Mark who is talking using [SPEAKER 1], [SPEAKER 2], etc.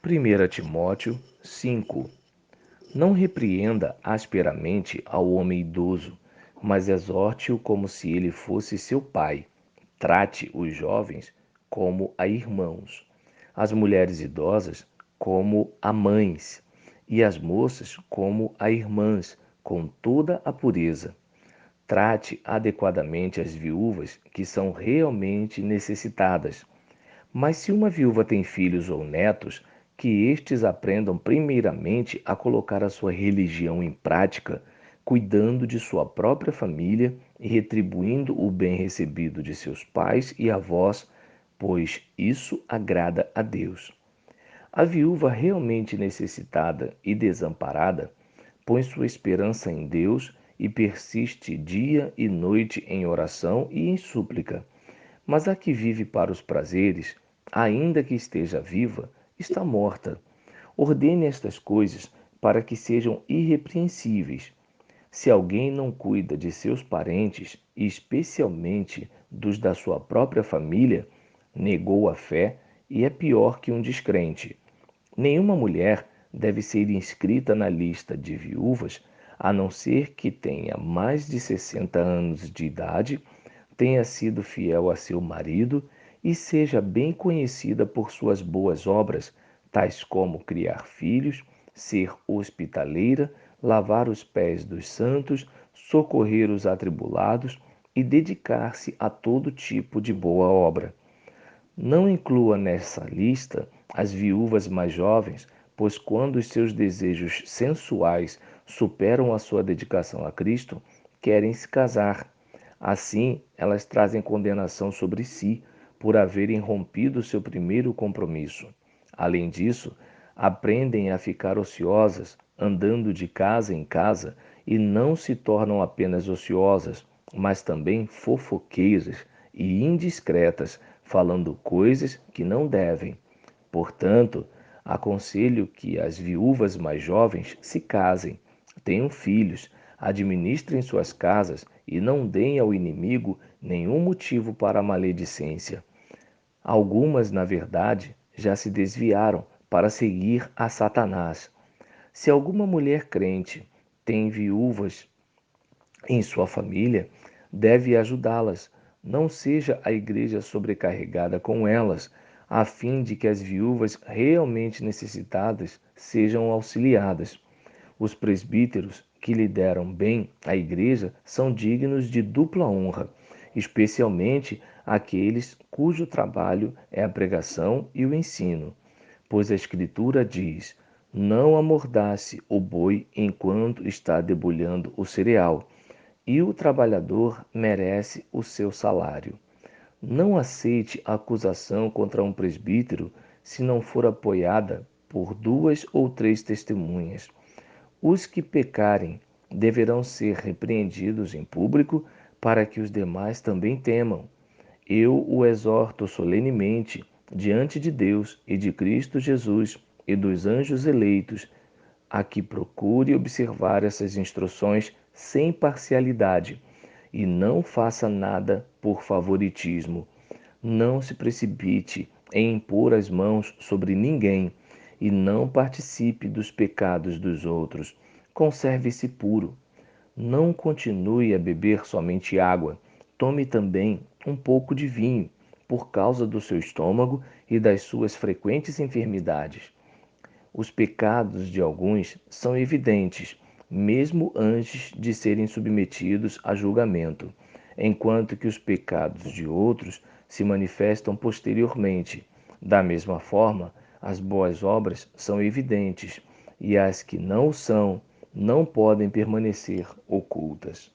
[SPEAKER 1] 1 Timóteo 5. Não repreenda asperamente ao homem idoso, mas exorte-o como se ele fosse seu pai. Trate os jovens como a irmãos, as mulheres idosas como a mães, e as moças como a irmãs, com toda a pureza. Trate adequadamente as viúvas que são realmente necessitadas. Mas se uma viúva tem filhos ou netos, que estes aprendam primeiramente a colocar a sua religião em prática, cuidando de sua própria família e retribuindo o bem recebido de seus pais e avós, pois isso agrada a Deus. A viúva realmente necessitada e desamparada põe sua esperança em Deus e persiste dia e noite em oração e em súplica. Mas a que vive para os prazeres, ainda que esteja viva, está morta. Ordene estas coisas para que sejam irrepreensíveis. Se alguém não cuida de seus parentes, e especialmente dos da sua própria família, negou a fé e é pior que um descrente. Nenhuma mulher deve ser inscrita na lista de viúvas, a não ser que tenha mais de 60 anos de idade, tenha sido fiel a seu marido e seja bem conhecida por suas boas obras, tais como criar filhos, ser hospitaleira, lavar os pés dos santos, socorrer os atribulados e dedicar-se a todo tipo de boa obra. Não inclua nessa lista as viúvas mais jovens, pois quando os seus desejos sensuais superam a sua dedicação a Cristo, querem se casar. Assim, elas trazem condenação sobre si por haverem rompido seu primeiro compromisso. Além disso, aprendem a ficar ociosas, andando de casa em casa, e não se tornam apenas ociosas, mas também fofoqueiras e indiscretas, falando coisas que não devem. Portanto, aconselho que as viúvas mais jovens se casem, tenham filhos, administrem suas casas e não deem ao inimigo nenhum motivo para a maledicência. Algumas, na verdade, já se desviaram para seguir a Satanás. Se alguma mulher crente tem viúvas em sua família, deve ajudá-las. Não seja a igreja sobrecarregada com elas, a fim de que as viúvas realmente necessitadas sejam auxiliadas. Os presbíteros que lideram bem a igreja são dignos de dupla honra, especialmente aqueles cujo trabalho é a pregação e o ensino. Pois a Escritura diz: não amordace o boi enquanto está debulhando o cereal, e o trabalhador merece o seu salário. Não aceite acusação contra um presbítero se não for apoiada por 2 ou 3 testemunhas. Os que pecarem deverão ser repreendidos em público para que os demais também temam. Eu o exorto solenemente diante de Deus e de Cristo Jesus e dos anjos eleitos, a que procure observar essas instruções sem parcialidade e não faça nada por favoritismo. Não se precipite em impor as mãos sobre ninguém e não participe dos pecados dos outros. Conserve-se puro. Não continue a beber somente água. Tome também um pouco de vinho, por causa do seu estômago e das suas frequentes enfermidades. Os pecados de alguns são evidentes, mesmo antes de serem submetidos a julgamento, enquanto que os pecados de outros se manifestam posteriormente. Da mesma forma, as boas obras são evidentes, e as que não o são não podem permanecer ocultas.